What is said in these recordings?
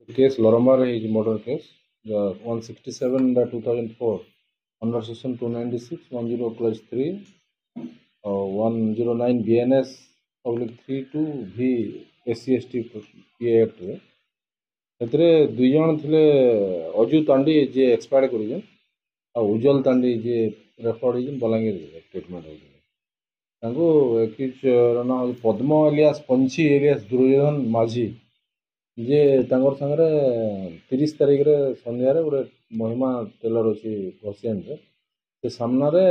Case Loramar is murder case, the 167/2004 under section 296 10/3 109 BNS public 32 V SC/ST PA Act रे ସେଥିରେ ଦୁଇ ଜଣ ଥିଲେ ଅଜୁ ତାଣ୍ଡି ଯିଏ ଏକ୍ସପାୟାର୍ଡ କରିଛନ୍ ଆଉ ଉଜ୍ଜଳ ତାଣ୍ଡି ଯିଏ ରେଫର୍ଡ ହେଇଛନ୍ ବଲାଙ୍ଗୀର ଟ୍ରିଟମେଣ୍ଟ ହେଇଛନ୍ ତାଙ୍କୁ ଏକ୍ୟୁଜ୍ର ନାଁ ହେଉଛି ପଦ୍ମ ଏଲିଆସ୍ ପଞ୍ଚି ଏଲିଆସ୍ ଦୁର୍ଯ୍ୟୋଧନ ମାଝୀ ଯେ ତାଙ୍କର ସାଙ୍ଗରେ 30 ତାରିଖରେ ସନ୍ଧ୍ୟାରେ ଗୋଟେ ମହିମା ଟେଲର ଅଛି ଘଷିଆନରେ ସେ ସାମ୍ନାରେ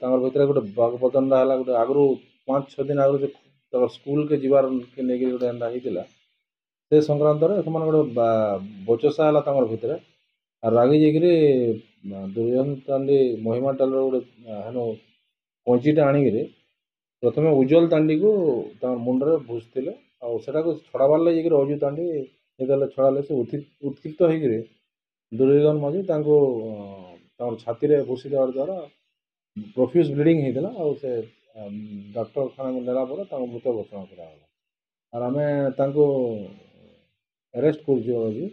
ତାଙ୍କର ଭିତରେ ଗୋଟେ ବାଗପତନଟା ହେଲା ଗୋଟେ ଆଗରୁ 5-6 ଦିନ ଆଗରୁ ଯେ ତାଙ୍କର ସ୍କୁଲକେ ଯିବାର ନେଇକି ଗୋଟେ ଏନ୍ତା ହେଇଥିଲା ସେ ସଂକ୍ରାନ୍ତରେ ସେମାନେ ଗୋଟେ ବଚସା ହେଲା ତାଙ୍କର ଭିତରେ ଆଉ ରାଗି ଯାଇକିରି ଦୁର୍ଯ୍ୟୋଧନ ତାଣ୍ଡି ମହିମା ଟେଲର ଗୋଟେ ହେନୁ କଇଁଚିଟା ଆଣିକିରି ପ୍ରଥମେ ଉଜ୍ଜଳ ତାଣ୍ଡିକୁ ତାଙ୍କର ମୁଣ୍ଡରେ ଭୁଷିଥିଲେ ଆଉ ସେଟାକୁ ଛଡ଼ାବାର ଲାଗି ଯାଇକିରି ଅଜୁ ତାଣ୍ଡି ଯେତେବେଳେ ଛଡ଼ାଲେ ସେ ଉତ୍କ୍ଷିପ୍ତ ହେଇକିରି ଦୁର୍ଯ୍ୟୋଧନ ମାଝୀ ତାଙ୍କୁ ତାଙ୍କର ଛାତିରେ ଭୁଷି ଦେବାର ଦ୍ୱାରା ପ୍ରଫ୍ୟୁଜ୍ ବ୍ଲିଡ଼ିଂ ହେଇଥିଲା ଆଉ ସେ ଡାକ୍ତରଖାନାକୁ ନେଲା ପରେ ତାଙ୍କୁ ମୃତ ଘୋଷଣା କରାଗଲା ଆଉ ଆମେ ତାଙ୍କୁ ଆରେଷ୍ଟ କରୁଛୁ ଆଜି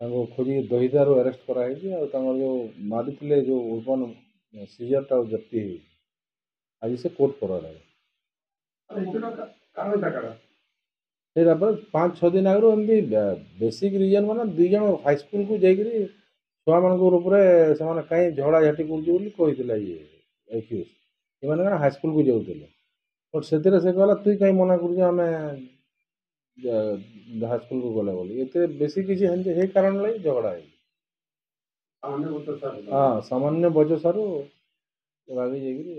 ତାଙ୍କୁ ଖୋଜିକି ଦହିଦାରୁ ଆରେଷ୍ଟ କରାହେଇଛି ଆଉ ତାଙ୍କର ଯେଉଁ ମାରିଥିଲେ ଯେଉଁ ଓପନ୍ ସିଜରଟା ଜପ୍ତି ହେଇଛି ଆଜି ସେ କୋର୍ଟ କରାଗଲା ସେଇଟା ପରେ 5-6 ଦିନ ଆଗରୁ ଏମିତି ବେସିକ୍ ରିଜନ୍ ମାନେ ଦୁଇ ଜଣ ହାଇସ୍କୁଲକୁ ଯାଇକିରି ଛୁଆମାନଙ୍କ ଉପରେ ସେମାନେ କାହିଁ ଝଗଡ଼ା ଝାଟି କରୁଛି ବୋଲି କହିଥିଲା ଇଏ ଏକ୍ୟୁଜ୍ ଏମାନେ କାରଣ ହାଇସ୍କୁଲକୁ ଯାଉଥିଲେ ବଟ୍ ସେଥିରେ ସେ କହିଲା ତୁଇ କାହିଁ ମନା କରୁଛୁ ଆମେ ହାଇସ୍କୁଲକୁ ଗଲେ ବୋଲି ଏତେ ବେଶୀ କିଛି ହେନ୍ତି ହେଇ କାରଣ ଲାଗି ଝଗଡ଼ା ହେଇଛି ହଁ ସାମାନ୍ୟ ବଚସାରୁ ରାଗି ଯାଇକିରି